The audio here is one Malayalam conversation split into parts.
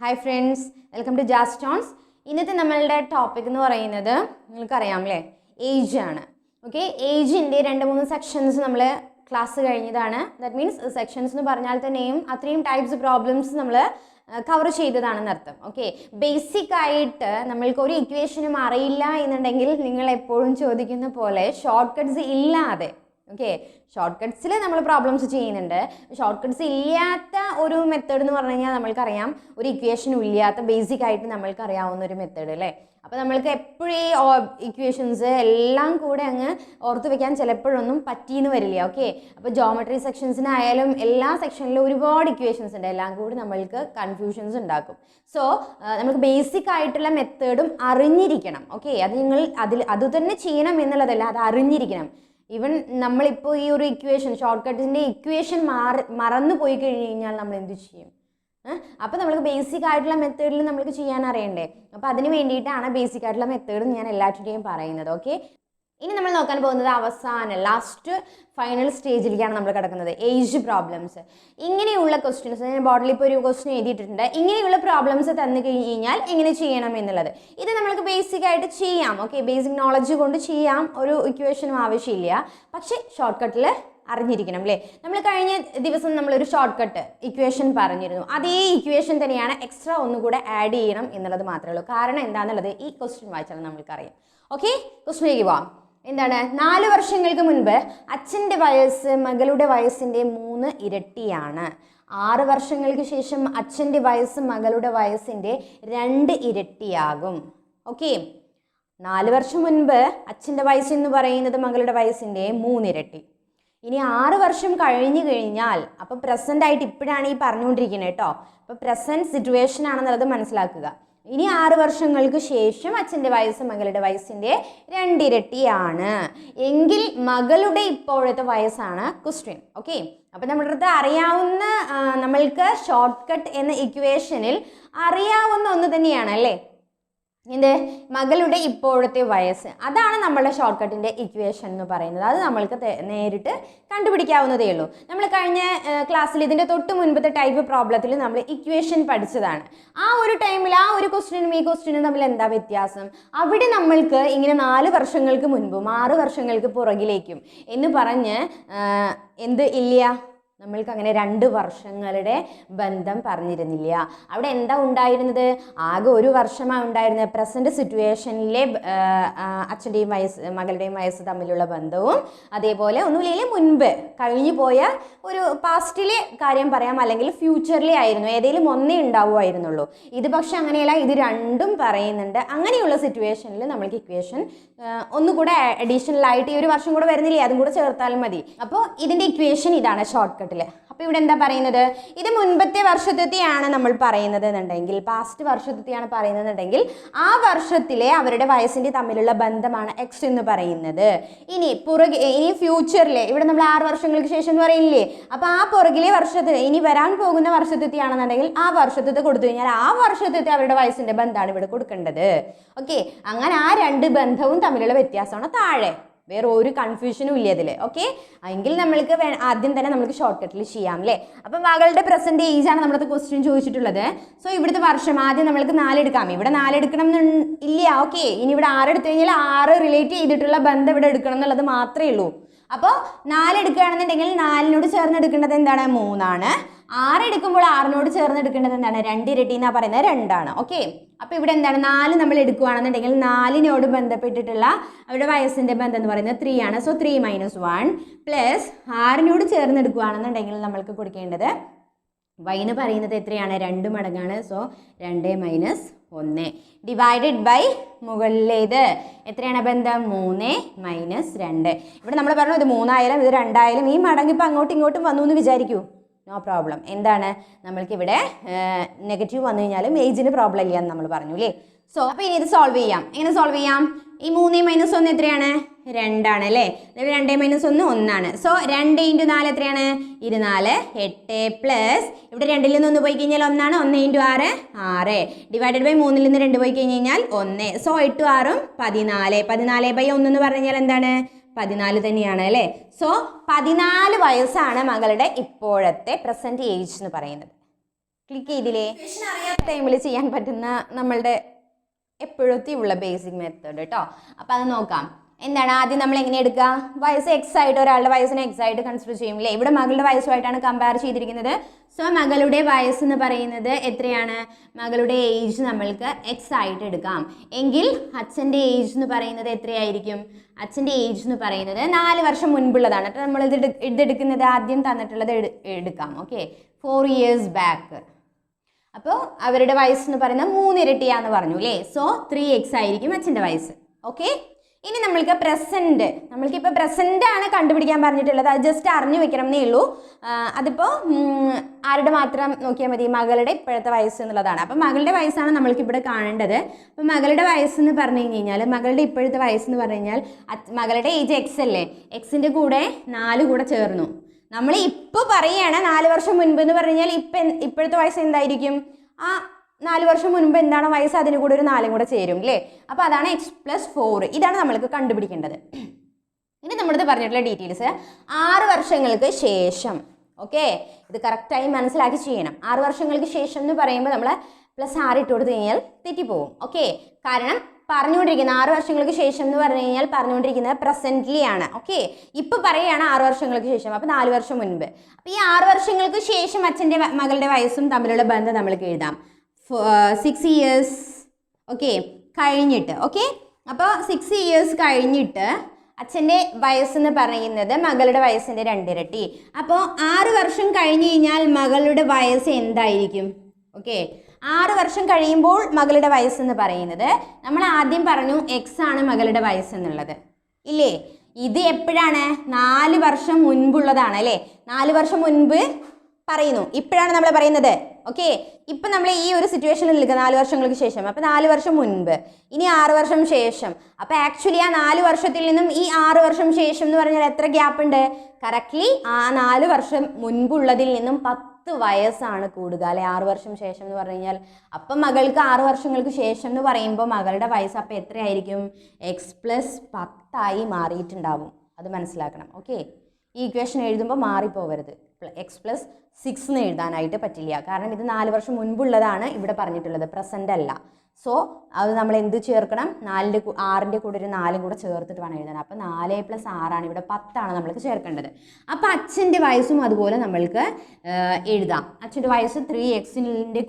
Hi friends, welcome to Jazz Tones. ഇന്നത്തെ നമ്മളുടെ ടോപ്പിക് എന്ന് പറയുന്നത് നിങ്ങൾക്കറിയാമല്ലേ, ഏജ് ആണ്. ഓക്കെ, ഏജിൻ്റെ 2-3 സെക്ഷൻസ് നമ്മൾ ക്ലാസ് കഴിഞ്ഞതാണ്. ദാറ്റ് മീൻസ് സെക്ഷൻസ് എന്ന് പറഞ്ഞാൽ തന്നെയും അത്രയും ടൈപ്സ് പ്രോബ്ലംസ് നമ്മൾ കവർ ചെയ്തതാണെന്ന് അർത്ഥം. ഓക്കെ, ബേസിക് ആയിട്ട് നമ്മൾക്ക് ഒരു ഇക്വേഷനും അറിയില്ല എന്നുണ്ടെങ്കിൽ നിങ്ങൾ എപ്പോഴും ചോദിക്കുന്ന പോലെ ഷോർട്ട് കട്ട്സ് ഇല്ലാതെ, ഓക്കെ, ഷോർട്ട് കട്ട്സിൽ നമ്മൾ പ്രോബ്ലംസ് ചെയ്യുന്നുണ്ട്. ഷോർട്ട് കട്ട്സ് ഇല്ലാത്ത ഒരു മെത്തേഡ് എന്ന് പറഞ്ഞു കഴിഞ്ഞാൽ നമ്മൾക്കറിയാം, ഒരു ഇക്വേഷനും ഇല്ലാത്ത ബേസിക് ആയിട്ട് നമ്മൾക്ക് അറിയാവുന്ന ഒരു മെത്തേഡ് അല്ലേ. അപ്പോൾ നമ്മൾക്ക് എപ്പോഴും ഇക്വേഷൻസ് എല്ലാം കൂടെ അങ്ങ് ഓർത്ത് വെക്കാൻ ചിലപ്പോഴൊന്നും പറ്റിയെന്ന് വരില്ല. ഓക്കെ, അപ്പോൾ ജോമെട്രി സെക്ഷൻസിനായാലും എല്ലാ സെക്ഷനിലും ഒരുപാട് ഇക്വേഷൻസ് ഉണ്ട്, എല്ലാം കൂടി നമ്മൾക്ക് കൺഫ്യൂഷൻസ് ഉണ്ടാക്കും. സോ നമുക്ക് ബേസിക് ആയിട്ടുള്ള മെത്തേഡും അറിഞ്ഞിരിക്കണം. ഓക്കെ, അത് നിങ്ങൾ അത് തന്നെ ചെയ്യണം എന്നുള്ളതല്ല, അത് അറിഞ്ഞിരിക്കണം. ഈവൻ നമ്മളിപ്പോൾ ഈ ഒരു ഇക്വേഷൻ, ഷോർട്ട് കട്ടിൻ്റെ ഇക്വേഷൻ മറന്നു പോയി കഴിഞ്ഞ് കഴിഞ്ഞാൽ നമ്മൾ എന്ത് ചെയ്യും? അപ്പോൾ നമ്മൾക്ക് ബേസിക് ആയിട്ടുള്ള മെത്തേഡിൽ നമ്മൾക്ക് ചെയ്യാൻ അറിയണ്ടേ. അപ്പോൾ അതിന് വേണ്ടിയിട്ടാണ് ബേസിക് ആയിട്ടുള്ള മെത്തേഡും ഞാൻ എല്ലാറ്റിൻ്റെയും പറയുന്നത്. ഓക്കെ, ഇനി നമ്മൾ നോക്കാൻ പോകുന്നത് അവസാനം ലാസ്റ്റ് ഫൈനൽ സ്റ്റേജിലേക്കാണ് നമ്മൾ കിടക്കുന്നത്, ഏജ് പ്രോബ്ലംസ്. ഇങ്ങനെയുള്ള ക്വസ്റ്റ്യൻസ് ഞാൻ ബോർഡിൽ ഇപ്പോൾ ഒരു ക്വസ്റ്റ്യൻ എഴുതിയിട്ടുണ്ട്. ഇങ്ങനെയുള്ള പ്രോബ്ലംസ് തന്നു കഴിഞ്ഞ് കഴിഞ്ഞാൽ എങ്ങനെ ചെയ്യണം എന്നുള്ളത് ഇത് നമ്മൾക്ക് ബേസിക് ആയിട്ട് ചെയ്യാം. ഓക്കെ, ബേസിക് നോളജ് കൊണ്ട് ചെയ്യാം, ഒരു ഇക്വേഷനും ആവശ്യമില്ല. പക്ഷേ ഷോർട്ട് കട്ടിൽ അറിഞ്ഞിരിക്കണം അല്ലേ. നമ്മൾ കഴിഞ്ഞ ദിവസം നമ്മളൊരു ഷോർട്ട് കട്ട് ഇക്വേഷൻ പറഞ്ഞിരുന്നു. അതേ ഇക്വേഷൻ തന്നെയാണ്, എക്സ്ട്രാ ഒന്നുകൂടെ ആഡ് ചെയ്യണം എന്നുള്ളത് മാത്രമേ ഉള്ളൂ. കാരണം എന്താണെന്നുള്ളത് ഈ ക്വസ്റ്റ്യൻ വായിച്ചാൽ നമ്മൾക്കറിയാം. ഓക്കെ, ക്വസ്റ്റ്യനിലേക്ക് പോവാം. എന്താണ്? 4 വർഷങ്ങൾക്ക് മുൻപ് അച്ഛൻ്റെ വയസ്സ് മകളുടെ വയസ്സിൻ്റെ 3 ഇരട്ടിയാണ്. 6 വർഷങ്ങൾക്ക് ശേഷം അച്ഛൻ്റെ വയസ്സ് മകളുടെ വയസ്സിൻ്റെ 2 ഇരട്ടിയാകും. ഓക്കെ, 4 വർഷം മുൻപ് അച്ഛൻ്റെ വയസ്സെന്ന് പറയുന്നത് മകളുടെ വയസ്സിൻ്റെ 3 ഇരട്ടി. ഇനി 6 വർഷം കഴിഞ്ഞു കഴിഞ്ഞാൽ, അപ്പോൾ പ്രസൻ്റ് ആയിട്ട് ഇപ്പോഴാണ് ഈ പറഞ്ഞുകൊണ്ടിരിക്കുന്നത് കേട്ടോ. അപ്പോൾ പ്രസൻറ്റ് സിറ്റുവേഷൻ ആണെന്നുള്ളത് മനസ്സിലാക്കുക. ഇനി 6 വർഷങ്ങൾക്ക് ശേഷം അച്ഛൻ്റെ വയസ്സ് മകളുടെ വയസ്സിൻ്റെ 2 ഇരട്ടിയാണ് എങ്കിൽ മകളുടെ ഇപ്പോഴത്തെ വയസ്സാണ് ക്വസ്റ്റ്യൻ. ഓക്കെ, അപ്പോൾ നമ്മുടെ അടുത്ത് അറിയാവുന്ന, നമ്മൾക്ക് ഷോർട്ട് കട്ട് എന്ന ഇക്വേഷനിൽ അറിയാവുന്ന ഒന്ന് തന്നെയാണ് അല്ലേ, എന്ത്? മകളുടെ ഇപ്പോഴത്തെ വയസ്സ്. അതാണ് നമ്മളുടെ ഷോർട്ട് കട്ടിൻ്റെ ഇക്വേഷൻ എന്ന് പറയുന്നത്. അത് നമ്മൾക്ക് നേരിട്ട് കണ്ടുപിടിക്കാവുന്നതേ ഉള്ളൂ. നമ്മൾ കഴിഞ്ഞ ക്ലാസ്സിൽ ഇതിൻ്റെ തൊട്ട് മുൻപത്തെ ടൈപ്പ് പ്രോബ്ലത്തിൽ നമ്മൾ ഇക്വേഷൻ പഠിച്ചതാണ്. ആ ഒരു ടൈമിൽ ആ ഒരു ക്വസ്റ്റ്യനും ഈ ക്വസ്റ്റ്യനും തമ്മിൽ എന്താ വ്യത്യാസം? അവിടെ നമ്മൾക്ക് ഇങ്ങനെ 4 വർഷങ്ങൾക്ക് മുൻപും 6 വർഷങ്ങൾക്ക് പുറകിലേക്കും എന്ന് പറഞ്ഞ് എന്ത് ഇല്ല, നമ്മൾക്ക് അങ്ങനെ 2 വർഷങ്ങളുടെ ബന്ധം പറഞ്ഞിരുന്നില്ല. അവിടെ എന്താ ഉണ്ടായിരുന്നത്? ആകെ 1 വർഷമാണ് ഉണ്ടായിരുന്നത്. പ്രസൻറ്റ് സിറ്റുവേഷനിലെ അച്ഛൻ്റെയും വയസ്സ് മകളുടെയും വയസ്സ് തമ്മിലുള്ള ബന്ധവും, അതേപോലെ ഒന്നുമില്ലെങ്കിൽ മുൻപ് കഴിഞ്ഞു പോയ ഒരു പാസ്റ്റിലെ കാര്യം പറയാം, അല്ലെങ്കിൽ ഫ്യൂച്ചറിലെ ആയിരുന്നു, ഏതെങ്കിലും ഒന്നേ ഉണ്ടാവുമായിരുന്നുള്ളൂ. ഇത് പക്ഷെ അങ്ങനെയല്ല, ഇത് രണ്ടും പറയുന്നുണ്ട്. അങ്ങനെയുള്ള സിറ്റുവേഷനിൽ നമ്മൾക്ക് ഇക്വേഷൻ ഒന്നുകൂടെ അഡീഷണൽ ആയിട്ട് ഈ 1 വർഷം കൂടെ വരുന്നില്ലേ, അതും കൂടെ ചേർത്താലും മതി. അപ്പോൾ ഇതിൻ്റെ ഇക്വേഷൻ ഇതാണ് ഷോർട്ട് കട്ടിൽ. അപ്പോൾ ഇവിടെ എന്താ പറയുന്നത്? ഇത് മുൻപത്തെ വർഷത്തെയാണ് നമ്മൾ പറയുന്നത് എന്നുണ്ടെങ്കിൽ, പാസ്റ്റ് വർഷത്തെയാണ് പറയുന്നതെന്നുണ്ടെങ്കിൽ ആ വർഷത്തിലെ അവരുടെ വയസ്സിൻ്റെ തമ്മിലുള്ള ബന്ധമാണ് എക്സ് എന്ന് പറയുന്നത്. ഇനി ഫ്യൂച്ചറിലെ, ഇവിടെ നമ്മൾ 6 വർഷങ്ങൾക്ക് ശേഷം എന്ന് പറയില്ലേ, അപ്പോൾ ആ പുറകിലെ വർഷത്തിൽ ഇനി വരാൻ പോകുന്ന വർഷത്തെയാണെന്നുണ്ടെങ്കിൽ ആ വർഷത്തെ കൊടുത്തു കഴിഞ്ഞാൽ ആ വർഷത്തെ അവരുടെ വയസ്സിൻ്റെ ബന്ധമാണ് ഇവിടെ കൊടുക്കേണ്ടത്. ഓക്കെ, അങ്ങനെ ആ 2 ബന്ധവും തമ്മിലുള്ള വ്യത്യാസമാണ് താഴെ. വേറെ ഒരു കൺഫ്യൂഷനും ഇല്ല ഇതിൽ. ഓക്കെ, എങ്കിൽ നമ്മൾക്ക് ആദ്യം തന്നെ നമുക്ക് ഷോർട്ട് കട്ടിൽ ചെയ്യാം അല്ലേ. അപ്പം മകളുടെ പ്രസൻറ്റ് ഏജ് ആണ് നമ്മളത് ക്വസ്റ്റ്യൻ ചോദിച്ചിട്ടുള്ളത്. സോ ഇവിടുത്തെ വർഷം ആദ്യം നമ്മൾക്ക് 4 എടുക്കാം. ഇവിടെ 4 എടുക്കണം ഇല്ല. ഓക്കെ, ഇനി ഇവിടെ 6 എടുത്തു കഴിഞ്ഞാൽ 6 റിലേറ്റ് ചെയ്തിട്ടുള്ള ബന്ധം ഇവിടെ എടുക്കണം എന്നുള്ളത് മാത്രമേ ഉള്ളൂ. അപ്പോൾ 4 എടുക്കുകയാണെന്നുണ്ടെങ്കിൽ 4നോട് ചേർന്ന് എടുക്കേണ്ടത് എന്താണ്? 3 ആണ്. 6 എടുക്കുമ്പോൾ 6നോട് ചേർന്ന് എടുക്കേണ്ടത് എന്താണ്? 2 ഇരട്ടി എന്നാ പറയുന്നത് 2 ആണ്. ഓക്കെ, അപ്പോൾ ഇവിടെ എന്താണ്? 4 നമ്മൾ എടുക്കുകയാണെന്നുണ്ടെങ്കിൽ 4നോട് ബന്ധപ്പെട്ടിട്ടുള്ള അവരുടെ വയസ്സിൻ്റെ ബന്ധം എന്ന് പറയുന്നത് 3 ആണ്. സോ 3 - 1 പ്ലസ് 6നോട് ചേർന്ന് എടുക്കുകയാണെന്നുണ്ടെങ്കിൽ നമ്മൾക്ക് കൊടുക്കേണ്ടത് y എന്ന് പറയുന്നത് എത്രയാണ്? 2 മടങ്ങാണ്. സോ 2 - 1 ഡിവൈഡഡ് ബൈ മുകളിലേത് എത്രയാണ് ബന്ധം? 3 - 2. ഇവിടെ നമ്മൾ പറഞ്ഞു ഇത് 3 ആയാലും ഇത് 2 ആയാലും ഈ മടങ്ങ് ഇപ്പം അങ്ങോട്ടും ഇങ്ങോട്ടും വന്നു എന്ന് വിചാരിക്കൂ, നോ പ്രോബ്ലം. എന്താണ്? നമ്മൾക്കിവിടെ നെഗറ്റീവ് വന്നു കഴിഞ്ഞാലും ഏജിന് പ്രോബ്ലം ഇല്ല എന്ന് നമ്മൾ പറഞ്ഞു അല്ലേ. സോ അപ്പോൾ ഇനി ഇത് സോൾവ് ചെയ്യാം. എങ്ങനെ സോൾവ് ചെയ്യാം? ഈ 3 - 1 എത്രയാണ്? 2 ആണ് അല്ലേ. 2 - 1 1 ആണ്. സോ 2 × 4 എത്രയാണ്? 24 8 പ്ലസ് ഇവിടെ 2ൽ നിന്ന് 1 പോയി കഴിഞ്ഞാൽ 1 ആണ്. 1 × 6 6 ഡിവൈഡഡ് ബൈ 3ൽ നിന്ന് 2 പോയി കഴിഞ്ഞ് കഴിഞ്ഞാൽ 1. സോ 8 6 14. 14/1 എന്ന് പറഞ്ഞു കഴിഞ്ഞാൽ എന്താണ്? 14 തന്നെയാണ് അല്ലേ. സോ 14 വയസ്സാണ് മകളുടെ ഇപ്പോഴത്തെ പ്രസൻറ്റ് ഏജ് എന്ന് പറയുന്നത്. ക്ലിക്ക് ചെയ്തില്ലേ? അറിയാത്ത ടൈമിൽ ചെയ്യാൻ പറ്റുന്ന നമ്മളുടെ എപ്പോഴത്തെയുള്ള ബേസിക് മെത്തേഡ് കേട്ടോ. അപ്പം അത് നോക്കാം. എന്താണ് ആദ്യം നമ്മൾ എങ്ങനെ എടുക്കുക? വയസ്സ് എക്സ് ആയിട്ട് ഒരാളുടെ വയസ്സിനെ എക്സ് ആയിട്ട് കൺസിഡർ ചെയ്യും അല്ലേ? ഇവിടെ മകളുടെ വയസ്സുമായിട്ടാണ് കമ്പയർ ചെയ്തിരിക്കുന്നത്. സോ മകളുടെ വയസ്സ് എന്ന് പറയുന്നത് എത്രയാണ്? മകളുടെ ഏജ് നമ്മൾക്ക് എക്സ് ആയിട്ട് എടുക്കാം. എങ്കിൽ അച്ഛൻ്റെ ഏജ് എന്ന് പറയുന്നത് എത്രയായിരിക്കും? അച്ഛൻ്റെ ഏജ് എന്ന് പറയുന്നത് 4 വർഷം മുൻപുള്ളതാണ്. അപ്പോൾ നമ്മൾ ഇതെടുക്കുന്നത് ആദ്യം തന്നിട്ടുള്ളത് എടുക്കാം. Okay, 4 years back. അപ്പോൾ അവരുടെ വയസ്സെന്ന് പറയുന്നത് 3 ഇരട്ടിയാന്ന് പറഞ്ഞു അല്ലേ? സോ 3x ആയിരിക്കും അച്ഛൻ്റെ വയസ്സ്. ഓക്കെ, ഇനി നമ്മൾക്ക് പ്രസൻറ്റ്, നമ്മൾക്കിപ്പോൾ പ്രസൻ്റ് ആണ് കണ്ടുപിടിക്കാൻ പറഞ്ഞിട്ടുള്ളത്. അത് ജസ്റ്റ് അറിഞ്ഞു വെക്കണം എന്നേ ഉള്ളൂ. അതിപ്പോൾ ആരുടെ മാത്രം നോക്കിയാൽ മതി? മകളുടെ ഇപ്പോഴത്തെ വയസ്സ് എന്നുള്ളതാണ്. അപ്പം മകളുടെ വയസ്സാണ് നമ്മൾക്കിവിടെ കാണേണ്ടത്. അപ്പം മകളുടെ വയസ്സെന്ന് പറഞ്ഞു കഴിഞ്ഞാൽ, മകളുടെ ഇപ്പോഴത്തെ വയസ്സെന്ന് പറഞ്ഞു കഴിഞ്ഞാൽ മകളുടെ ഏജ് എക്സ് അല്ലേ? എക്സിൻ്റെ കൂടെ 4 കൂടെ ചേർന്നു. നമ്മൾ ഇപ്പോൾ പറയുകയാണ് 4 വർഷം മുൻപ് എന്ന് പറഞ്ഞു കഴിഞ്ഞാൽ ഇപ്പോഴത്തെ വയസ്സ് എന്തായിരിക്കും? ആ 4 വർഷം മുൻപ് എന്താണ് വയസ്സ്, അതിന് കൂടെ ഒരു 4 കൂടെ ചേരും അല്ലേ? അപ്പോൾ അതാണ് x+4. ഇതാണ് നമ്മൾക്ക് കണ്ടുപിടിക്കേണ്ടത്. ഇനി നമ്മളത് പറഞ്ഞിട്ടുള്ള ഡീറ്റെയിൽസ് 6 വർഷങ്ങൾക്ക് ശേഷം. ഓക്കെ, ഇത് കറക്റ്റായി മനസ്സിലാക്കി ചെയ്യണം. 6 വർഷങ്ങൾക്ക് ശേഷം എന്ന് പറയുമ്പോൾ നമ്മൾ +6 ഇട്ട് കൊടുത്തു കഴിഞ്ഞാൽ തെറ്റിപ്പോവും. ഓക്കെ, കാരണം പറഞ്ഞുകൊണ്ടിരിക്കുന്നത് 6 വർഷങ്ങൾക്ക് ശേഷം എന്ന് പറഞ്ഞു കഴിഞ്ഞാൽ പറഞ്ഞുകൊണ്ടിരിക്കുന്നത് പ്രസന്റ്ലി ആണ്. ഓക്കെ, ഇപ്പോൾ പറയുകയാണ് 6 വർഷങ്ങൾക്ക് ശേഷം. അപ്പോൾ 4 വർഷം മുൻപ്. അപ്പോൾ ഈ 6 വർഷങ്ങൾക്ക് ശേഷം അച്ഛൻ്റെ മകളുടെ വയസ്സും തമ്മിലുള്ള ബന്ധം നമ്മൾക്ക് എഴുതാം. 6 years ഓക്കെ കഴിഞ്ഞിട്ട്. ഓക്കെ, അപ്പോൾ 6 years കഴിഞ്ഞിട്ട് അച്ഛൻ്റെ വയസ്സെന്ന് പറയുന്നത് മകളുടെ വയസ്സിൻ്റെ 2 ഇരട്ടി. അപ്പോൾ 6 വർഷം കഴിഞ്ഞ് കഴിഞ്ഞാൽ മകളുടെ വയസ്സ് എന്തായിരിക്കും? ഓക്കെ, 6 വർഷം കഴിയുമ്പോൾ മകളുടെ വയസ്സെന്ന് പറയുന്നത് നമ്മൾ ആദ്യം പറഞ്ഞു എക്സ് ആണ് മകളുടെ വയസ്സെന്നുള്ളത് ഇല്ലേ? ഇത് എപ്പോഴാണ്? 4 വർഷം മുൻപുള്ളതാണ് അല്ലേ? 4 വർഷം മുൻപ് പറയുന്നു, ഇപ്പോഴാണ് നമ്മൾ പറയുന്നത്. ഓക്കെ, ഇപ്പം നമ്മൾ ഈ ഒരു സിറ്റുവേഷനിൽ നിൽക്കുക 4 വർഷങ്ങൾക്ക് ശേഷം. അപ്പോൾ 4 വർഷം മുൻപ്, ഇനി 6 വർഷം ശേഷം. അപ്പോൾ ആക്ച്വലി ആ 4 വർഷത്തിൽ നിന്നും ഈ 6 വർഷം ശേഷം എന്ന് പറഞ്ഞാൽ എത്ര ഗ്യാപ്പ് ഉണ്ട്? കറക്റ്റ്ലി ആ 4 വർഷം മുൻപുള്ളതിൽ നിന്നും 10 വയസ്സാണ് കൂടുക അല്ലെ? 6 വർഷം ശേഷം എന്ന് പറഞ്ഞു കഴിഞ്ഞാൽ അപ്പം മകൾക്ക് 6 വർഷങ്ങൾക്ക് ശേഷം എന്ന് പറയുമ്പോൾ മകളുടെ വയസ്സ് അപ്പം എത്രയായിരിക്കും? x+10 മാറിയിട്ടുണ്ടാവും. അത് മനസ്സിലാക്കണം. ഓക്കെ, ഈ ഇക്വേഷൻ എഴുതുമ്പോൾ മാറിപ്പോവരുത്. x+6 എന്ന് എഴുതാനായിട്ട് പറ്റില്ല. കാരണം ഇത് 4 വർഷം മുൻപുള്ളതാണ് ഇവിടെ പറഞ്ഞിട്ടുള്ളത്, പ്രസൻ്റ് അല്ല. സോ അത് നമ്മൾ എന്ത് ചേർക്കണം? 6ൻ്റെ കൂടെ ഒരു 4 കൂടെ ചേർത്തിട്ട് വേണം എഴുതാൻ. അപ്പോൾ 4+6 ഇവിടെ 10 നമ്മൾക്ക് ചേർക്കേണ്ടത്. അപ്പോൾ അച്ഛൻ്റെ വയസ്സും അതുപോലെ നമ്മൾക്ക് എഴുതാം. അച്ഛൻ്റെ വയസ്സ് 3x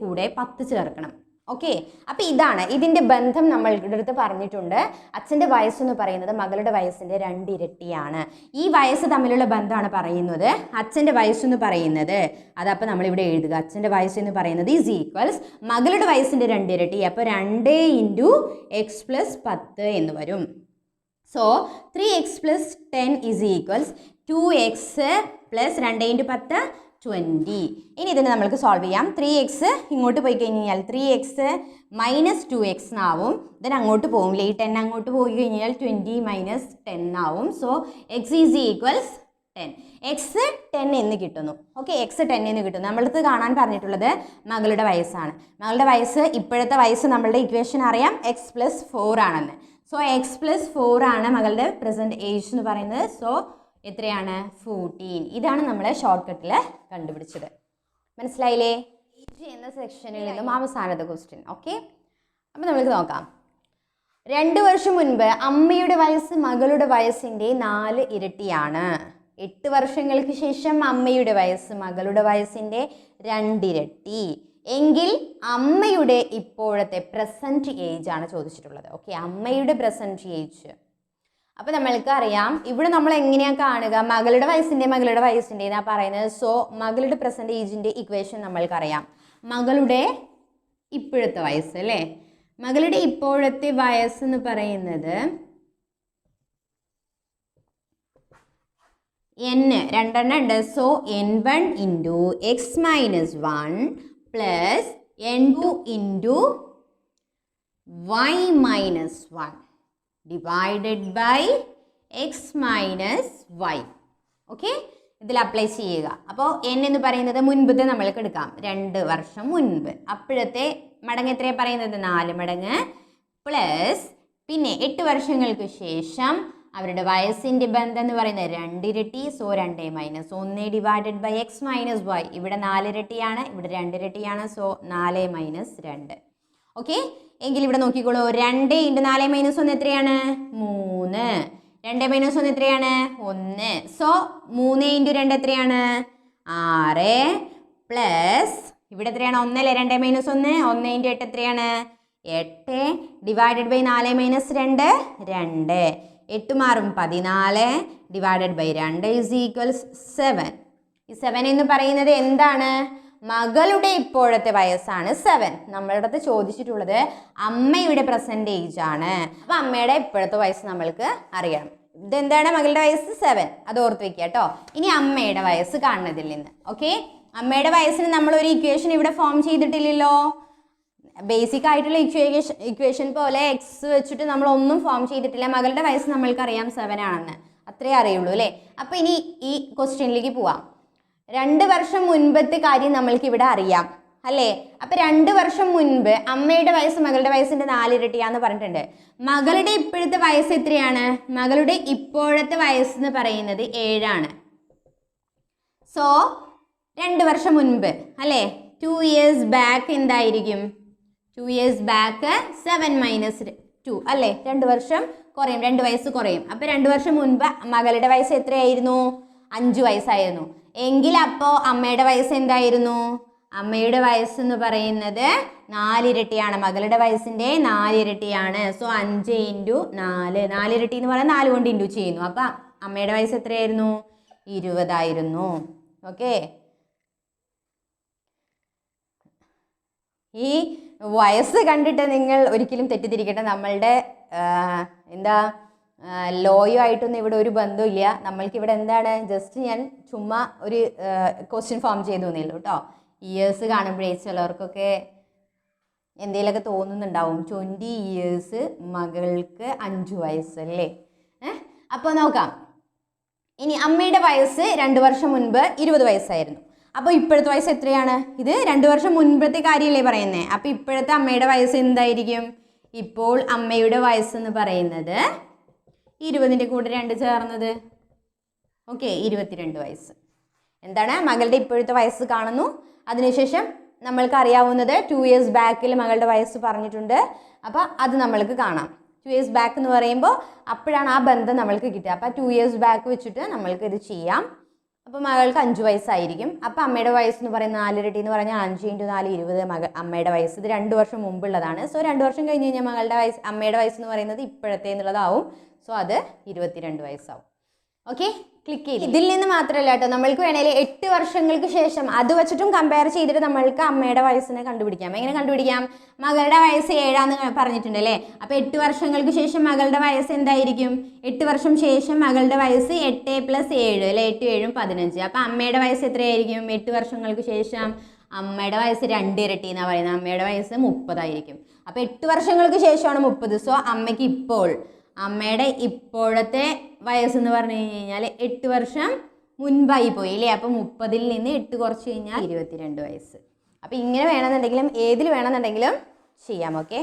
കൂടെ 10 ചേർക്കണം. ഓക്കെ, അപ്പോൾ ഇതാണ് ഇതിൻ്റെ ബന്ധം നമ്മളുടെ അടുത്ത് പറഞ്ഞിട്ടുണ്ട്. അച്ഛൻ്റെ വയസ്സെന്ന് പറയുന്നത് മകളുടെ വയസ്സിൻ്റെ 2 ഇരട്ടിയാണ്. ഈ വയസ്സ് തമ്മിലുള്ള ബന്ധമാണ് പറയുന്നത്. അച്ഛൻ്റെ വയസ്സെന്ന് പറയുന്നത് അതപ്പോൾ നമ്മളിവിടെ എഴുതുക. അച്ഛൻ്റെ വയസ്സെന്ന് പറയുന്നത് ഈസ് ഈക്വൽസ് മകളുടെ വയസ്സിൻ്റെ 2 ഇരട്ടി. അപ്പോൾ 2 × x+10 എന്ന് വരും. So 3x+10 is equals 2x + 2 × 10 20. ഇനി ഇതിനെ നമ്മൾക്ക് സോൾവ് ചെയ്യാം. 3x ഇങ്ങോട്ട് പോയി കഴിഞ്ഞാൽ 3x - 2x ആവും. ഇതിന് അങ്ങോട്ട് പോകില്ല. ഈ 10 അങ്ങോട്ട് പോയി കഴിഞ്ഞാൽ 20 - 10 ആവും. So x is equals 10. x 10 എന്ന് കിട്ടുന്നു. ഓക്കെ, x 10 എന്ന് കിട്ടുന്നു. നമ്മളടുത്ത് കാണാൻ പറഞ്ഞിട്ടുള്ളത് മകളുടെ വയസ്സാണ്. മകളുടെ വയസ്സ് ഇപ്പോഴത്തെ വയസ്സ് നമ്മളുടെ ഇക്വേഷൻ അറിയാം x+4 ആണെന്ന്. സോ x+4 ആണ് മകളുടെ പ്രസൻറ്റ് ഏജ് എന്ന് പറയുന്നത്. സോ എത്രയാണ്? 14. ഇതാണ് നമ്മൾ ഷോർട്ട് കട്ടിൽ കണ്ടുപിടിച്ചത്. മനസ്സിലായില്ലേ? ഏജ് എന്ന സെക്ഷനിൽ നിന്നും അവസാനത്തെ ക്വസ്റ്റ്യൻ. ഓക്കെ, അപ്പോൾ നമുക്ക് നോക്കാം. 2 വർഷം മുൻപ് അമ്മയുടെ വയസ്സ് മകളുടെ വയസ്സിൻ്റെ 4 ഇരട്ടിയാണ്. 8 വർഷങ്ങൾക്ക് ശേഷം അമ്മയുടെ വയസ്സ് മകളുടെ വയസ്സിൻ്റെ 2 ഇരട്ടി. എങ്കിൽ അമ്മയുടെ ഇപ്പോഴത്തെ പ്രസൻറ്റ് ഏജ് ആണ് ചോദിച്ചിട്ടുള്ളത്. ഓക്കെ, അമ്മയുടെ പ്രസൻറ്റ് ഏജ്. അപ്പോൾ നമ്മൾക്ക് അറിയാം ഇവിടെ നമ്മൾ എങ്ങനെയാണ് കാണുക? മകളുടെ വയസ്സിൻ്റെ എന്നാണ് പറയുന്നത്. സോ മകളുടെ പ്രസൻറ്റ് ഏജിൻ്റെ ഇക്വേഷൻ നമ്മൾക്കറിയാം. മകളുടെ ഇപ്പോഴത്തെ വയസ്സ് അല്ലേ? മകളുടെ ഇപ്പോഴത്തെ വയസ്സെന്ന് പറയുന്നത് n 2 ഉണ്ട്. So n1 × x - 1 + n2 × y - 1 divided by x - y. Okay, ഇതിൽ അപ്ലൈ ചെയ്യുക. അപ്പോൾ n എന്ന് പറയുന്നത് മുൻപത്തെ നമ്മൾക്ക് എടുക്കാം, 2 വർഷം മുൻപ്. അപ്പോഴത്തെ മടങ്ങ് എത്രയാണ് പറയുന്നത്? 4 മടങ്ങ് പ്ലസ് പിന്നെ 8 വർഷങ്ങൾക്ക് ശേഷം അവരുടെ വയസ്സിൻ്റെ ബന്ധം എന്ന് പറയുന്നത് 2 ഇരട്ടി. So 2 minus 1 divided by x minus y. ഇവിടെ 4 ഇരട്ടിയാണ്, ഇവിടെ 2 ഇരട്ടിയാണ്. So 4 minus 2. ഓക്കെ, എങ്കിൽ ഇവിടെ നോക്കിക്കോളൂ. 2 ഇൻറ്റു 4 മൈനസ് 1 എത്രയാണ്? 3. 2 മൈനസ് 1 എത്രയാണ്? 1. സോ 3 ഇൻറ്റു 2 എത്രയാണ്? 6 പ്ലസ് ഇവിടെ എത്രയാണ്? 1 അല്ലേ? 2 മൈനസ് 1. 1 ഇൻറ്റു 8 എത്രയാണ്? 8 ഡിവൈഡഡ് ബൈ 4 മൈനസ് 2 2. 8 മാറും 14 ഡിവൈഡഡ് ബൈ 2 ഈസ് ഈക്വൽസ് 7. ഈ 7 എന്ന് പറയുന്നത് എന്താണ്? മകളുടെ ഇപ്പോഴത്തെ വയസ്സാണ് 7. നമ്മളുടെ അടുത്ത് ചോദിച്ചിട്ടുള്ളത് അമ്മയുടെ പ്രസന്റ് ഏജ് ആണ്. അപ്പം അമ്മയുടെ ഇപ്പോഴത്തെ വയസ്സ് നമ്മൾക്ക് അറിയണം. ഇതെന്താണ്? മകളുടെ വയസ്സ് 7. അത് ഓർത്ത് വെക്കുക കേട്ടോ. ഇനി അമ്മയുടെ വയസ്സ് കാണുന്നതിൽ നിന്ന്. ഓക്കെ, അമ്മയുടെ വയസ്സിന് നമ്മളൊരു ഇക്വേഷൻ ഇവിടെ ഫോം ചെയ്തിട്ടില്ലല്ലോ. ബേസിക് ആയിട്ടുള്ള ഇക്വേഷൻ പോലെ എക്സ് വെച്ചിട്ട് നമ്മളൊന്നും ഫോം ചെയ്തിട്ടില്ല. മകളുടെ വയസ്സ് നമ്മൾക്കറിയാം 7 ആണെന്ന്, അത്രേ അറിയുള്ളൂ അല്ലേ. അപ്പം ഇനി ഈ ക്വസ്റ്റ്യനിലേക്ക് പോവാം. 2 വർഷം മുൻപത്തെ കാര്യം നമ്മൾക്ക് ഇവിടെ അറിയാം അല്ലേ. അപ്പം 2 വർഷം മുൻപ് അമ്മയുടെ വയസ്സ് മകളുടെ വയസ്സിൻ്റെ 4 ഇരട്ടിയാന്ന് പറഞ്ഞിട്ടുണ്ട്. മകളുടെ ഇപ്പോഴത്തെ വയസ്സ് എത്രയാണ്? മകളുടെ ഇപ്പോഴത്തെ വയസ്സ് എന്ന് പറയുന്നത് 7 ആണ്. സോ 2 വർഷം മുൻപ് അല്ലേ, 2 years ബാക്ക് എന്തായിരിക്കും? 2 years ബാക്ക് 7 മൈനസ് 2 അല്ലേ. 2 വർഷം കുറയും, 2 വയസ്സ് കുറയും. അപ്പോൾ 2 വർഷം മുൻപ് മകളുടെ വയസ്സ് എത്രയായിരുന്നു? 5 വയസ്സായിരുന്നു. എങ്കിൽ അപ്പോൾ അമ്മയുടെ വയസ്സ് എന്തായിരുന്നു? അമ്മയുടെ വയസ്സ് എന്ന് പറയുന്നത് 4 ഇരട്ടിയാണ്. മകളുടെ വയസ്സിൻ്റെ 4 ഇരട്ടിയാണ്. സോ 5 ഇൻറ്റു 4, 4 ഇരട്ടി എന്ന് പറഞ്ഞാൽ 4 കൊണ്ട് ഇൻറ്റു ചെയ്യുന്നു. അപ്പം അമ്മയുടെ വയസ്സ് എത്രയായിരുന്നു? 20 ആയിരുന്നു. ഓക്കെ, ഈ വയസ്സ് കണ്ടിട്ട് നിങ്ങൾ ഒരിക്കലും തെറ്റിദ്ധരിക്കട്ടെ. നമ്മളുടെ ലോയോ ആയിട്ടൊന്നും ഇവിടെ ഒരു ബന്ധമില്ല. നമ്മൾക്കിവിടെ എന്താണ്, ജസ്റ്റ് ഞാൻ ചുമ്മാ ഒരു ക്വസ്റ്റ്യൻ ഫോം ചെയ്തു തന്നില്ല കേട്ടോ. ഇയേഴ്സ് കാണുമ്പോഴേ ചിലർക്കൊക്കെ എന്തെങ്കിലുമൊക്കെ തോന്നുന്നുണ്ടാവും. 20 years മകൾക്ക് 5 വയസ്സല്ലേ. അപ്പോൾ നോക്കാം. ഇനി അമ്മയുടെ വയസ്സ് 2 വർഷം മുൻപ് 20 വയസ്സായിരുന്നു. അപ്പോൾ ഇപ്പോഴത്തെ വയസ്സ് എത്രയാണ്? ഇത് 2 വർഷം മുൻപത്തെ കാര്യമല്ലേ പറയുന്നത്. അപ്പോൾ ഇപ്പോഴത്തെ അമ്മയുടെ വയസ്സ് എന്തായിരിക്കും? ഇപ്പോൾ അമ്മയുടെ വയസ്സെന്ന് പറയുന്നത് 20ൻ്റെ കൂടെ 2 ചേർന്നത് ഓക്കെ 22 വയസ്സ്. എന്താണ്? മകളുടെ ഇപ്പോഴത്തെ വയസ്സ് കാണുന്നു. അതിനുശേഷം നമ്മൾക്ക് അറിയാവുന്നത് 2 years ബാക്കിൽ മകളുടെ വയസ്സ് പറഞ്ഞിട്ടുണ്ട്. അപ്പോൾ അത് നമ്മൾക്ക് കാണാം. 2 years ബാക്ക് എന്ന് പറയുമ്പോൾ അപ്പോഴാണ് ആ ബന്ധം നമ്മൾക്ക് കിട്ടുക. അപ്പോൾ 2 years ബാക്ക് വെച്ചിട്ട് നമ്മൾക്ക് ഇത് ചെയ്യാം. അപ്പോൾ മകൾക്ക് 5 വയസ്സായിരിക്കും. അപ്പോൾ അമ്മയുടെ വയസ്സ് എന്ന് പറയുന്നത് 4 ഇരട്ടി എന്ന് പറഞ്ഞാൽ 5 ഇൻറ്റു 4 20 അമ്മയുടെ വയസ്സ്. ഇത് 2 വർഷം മുമ്പുള്ളതാണ്. സോ 2 വർഷം കഴിഞ്ഞ് കഴിഞ്ഞാൽ അമ്മയുടെ വയസ്സ് എന്ന് പറയുന്നത് ഇപ്പോഴത്തെ എന്നുള്ളതാവും. സോ അത് 22 വയസ്സാവും. ഓക്കെ, ക്ലിക്ക് ചെയ്ത്. ഇതിൽ നിന്ന് മാത്രമല്ല കേട്ടോ, നമ്മൾക്ക് വേണമെങ്കിൽ 8 വർഷങ്ങൾക്ക് ശേഷം അത് വെച്ചിട്ടും കമ്പയർ ചെയ്തിട്ട് നമ്മൾക്ക് അമ്മയുടെ വയസ്സിനെ കണ്ടുപിടിക്കാം. എങ്ങനെ കണ്ടുപിടിക്കാം? മകളുടെ വയസ്സ് 7 പറഞ്ഞിട്ടുണ്ട് അല്ലേ. അപ്പോൾ 8 വർഷങ്ങൾക്ക് ശേഷം മകളുടെ വയസ്സ് എന്തായിരിക്കും? 8 വർഷം ശേഷം മകളുടെ വയസ്സ് 8 + 7 അല്ലേ. 8 7 15. അപ്പോൾ അമ്മയുടെ വയസ്സ് എത്രയായിരിക്കും? 8 വർഷങ്ങൾക്ക് ശേഷം അമ്മയുടെ വയസ്സ് 2 ഇരട്ടി എന്നാണ് പറയുന്നത്. അമ്മയുടെ വയസ്സ് 30 ആയിരിക്കും. അപ്പോൾ 8 വർഷങ്ങൾക്ക് ശേഷമാണ് 30. സോ അമ്മയ്ക്ക് ഇപ്പോൾ അമ്മയുടെ ഇപ്പോഴത്തെ വയസ്സെന്ന് പറഞ്ഞു കഴിഞ്ഞാൽ 8 വർഷം മുൻപായി പോയി അല്ലേ. അപ്പോൾ 30ൽ നിന്ന് 8 കുറച്ച് കഴിഞ്ഞാൽ 22 വയസ്സ്. അപ്പോൾ ഇങ്ങനെ വേണമെന്നുണ്ടെങ്കിലും ഏതിൽ വേണമെന്നുണ്ടെങ്കിലും ചെയ്യാം. ഓക്കെ,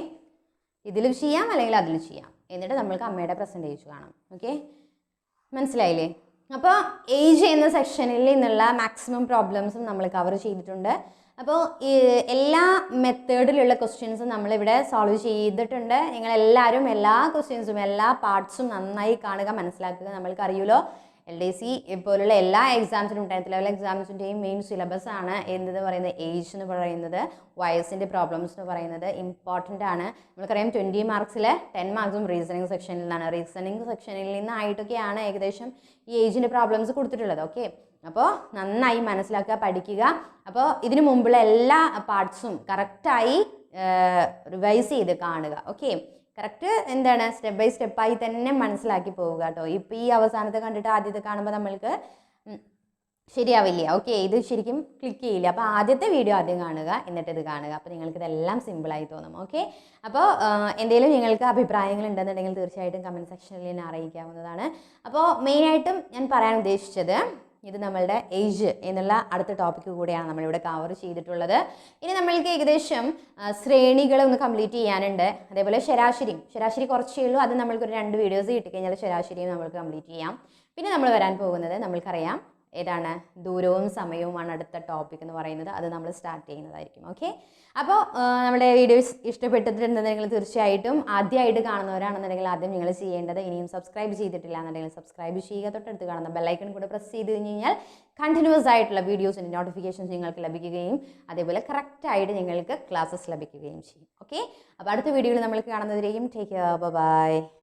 ഇതിലും ചെയ്യാം അല്ലെങ്കിൽ അതിലും ചെയ്യാം. എന്നിട്ട് നമ്മൾക്ക് അമ്മയുടെ പ്രസൻറ്റേജ് കാണാം. ഓക്കെ, മനസ്സിലായില്ലേ? അപ്പോൾ ഏജ് എന്ന സെക്ഷനിൽ നിന്നുള്ള മാക്സിമം പ്രോബ്ലംസും നമ്മൾ കവർ ചെയ്തിട്ടുണ്ട്. അപ്പോൾ എല്ലാ മെത്തേഡിലുള്ള ക്വസ്റ്റ്യൻസും നമ്മളിവിടെ സോൾവ് ചെയ്തിട്ടുണ്ട്. നിങ്ങളെല്ലാവരും എല്ലാ ക്വസ്റ്റ്യൻസും എല്ലാ പാർട്സും നന്നായി കാണുക, മനസ്സിലാക്കുക. നമ്മൾക്കറിയുമല്ലോ LDC പോലുള്ള എല്ലാ എക്സാംസിനും 10th ലെവൽ എക്സാംസിൻ്റെയും മെയിൻ സിലബസ് ആണ് എന്തെന്ന് പറയുന്നത് ഏജ് എന്ന് പറയുന്നത്, വയസ്സിൻ്റെ പ്രോബ്ലംസ് എന്ന് പറയുന്നത് ഇമ്പോർട്ടൻ്റ് ആണ്. നമ്മൾക്കറിയാം 20 മാർക്സിൽ 10 മാർക്സും റീസണിങ് സെക്ഷനിൽ നിന്നാണ്. റീസണിങ് സെക്ഷനിൽ നിന്നായിട്ടൊക്കെയാണ് ഏകദേശം ഈ ഏജിൻ്റെ പ്രോബ്ലംസ് കൊടുത്തിട്ടുള്ളത്. ഓക്കെ, അപ്പോൾ നന്നായി മനസ്സിലാക്കുക, പഠിക്കുക. അപ്പോൾ ഇതിനു മുമ്പുള്ള എല്ലാ പാർട്സും കറക്റ്റായി റിവൈസ് ചെയ്ത് കാണുക. ഓക്കെ, കറക്റ്റ് എന്താണ് സ്റ്റെപ്പ് ബൈ സ്റ്റെപ്പായി തന്നെ മനസ്സിലാക്കി പോവുക കേട്ടോ. ഇപ്പോൾ ഈ അവസാനത്തെ കണ്ടിട്ട് ആദ്യത്തെ കാണുമ്പോൾ നമ്മൾക്ക് ശരിയാവില്ല. ഓക്കെ, ഇത് ശരിക്കും ക്ലിക്ക് ചെയ്യില്ല. അപ്പോൾ ആദ്യത്തെ വീഡിയോ ആദ്യം കാണുക, എന്നിട്ട് ഇത് കാണുക. അപ്പോൾ നിങ്ങൾക്ക് ഇതെല്ലാം സിമ്പിളായി തോന്നും. ഓക്കെ, അപ്പോൾ എന്തെങ്കിലും നിങ്ങൾക്ക് അഭിപ്രായങ്ങൾ ഉണ്ടെന്നുണ്ടെങ്കിൽ തീർച്ചയായിട്ടും കമൻറ്റ് സെക്ഷനിൽ എന്നെ അറിയിക്കാവുന്നതാണ്. അപ്പോൾ മെയിനായിട്ടും ഞാൻ പറയാൻ ഉദ്ദേശിച്ചത് ഇത് നമ്മളുടെ ഏജ് എന്നുള്ള അടുത്ത ടോപ്പിക്ക് കൂടെയാണ് നമ്മളിവിടെ കവർ ചെയ്തിട്ടുള്ളത്. ഇനി നമ്മൾക്ക് ഏകദേശം ശ്രേണികൾ ഒന്ന് കംപ്ലീറ്റ് ചെയ്യാനുണ്ട്. അതേപോലെ ശരാശരി കുറച്ചേ ഉള്ളൂ. അത് നമ്മൾക്കൊരു 2 വീഡിയോസ് കിട്ടിക്കഴിഞ്ഞാൽ ശരാശരിയും നമ്മൾക്ക് കംപ്ലീറ്റ് ചെയ്യാം. പിന്നെ നമ്മൾ വരാൻ പോകുന്നത് നമ്മൾക്കറിയാം ഏതാണ്, ദൂരവും സമയവുമാണ് അടുത്ത ടോപ്പിക് എന്ന് പറയുന്നത്. അത് നമ്മൾ സ്റ്റാർട്ട് ചെയ്യുന്നതായിരിക്കും. ഓക്കെ, അപ്പോൾ നമ്മുടെ വീഡിയോസ് ഇഷ്ടപ്പെട്ടിട്ടുണ്ടെന്നുണ്ടെങ്കിൽ തീർച്ചയായിട്ടും ആദ്യമായിട്ട് കാണുന്നവരാണെന്നുണ്ടെങ്കിൽ ആദ്യം നിങ്ങൾ ചെയ്യേണ്ടത്, ഇനിയും സബ്സ്ക്രൈബ് ചെയ്തിട്ടില്ല എന്നുണ്ടെങ്കിൽ സബ്സ്ക്രൈബ് ചെയ്യുക. തൊട്ടടുത്ത് കാണുന്ന ബെല്ലൈക്കൺ കൂടെ പ്രസ് ചെയ്ത് കഴിഞ്ഞാൽ കണ്ടിന്യൂസ് ആയിട്ടുള്ള വീഡിയോസിൻ്റെ നോട്ടിഫിക്കേഷൻസ് നിങ്ങൾക്ക് ലഭിക്കുകയും അതേപോലെ കറക്റ്റായിട്ട് നിങ്ങൾക്ക് ക്ലാസ്സസ് ലഭിക്കുകയും ചെയ്യും. ഓക്കെ, അപ്പോൾ അടുത്ത വീഡിയോയിൽ നമ്മൾ കാണുന്നവരെയും ടേക്ക് കെയർ, ബൈ.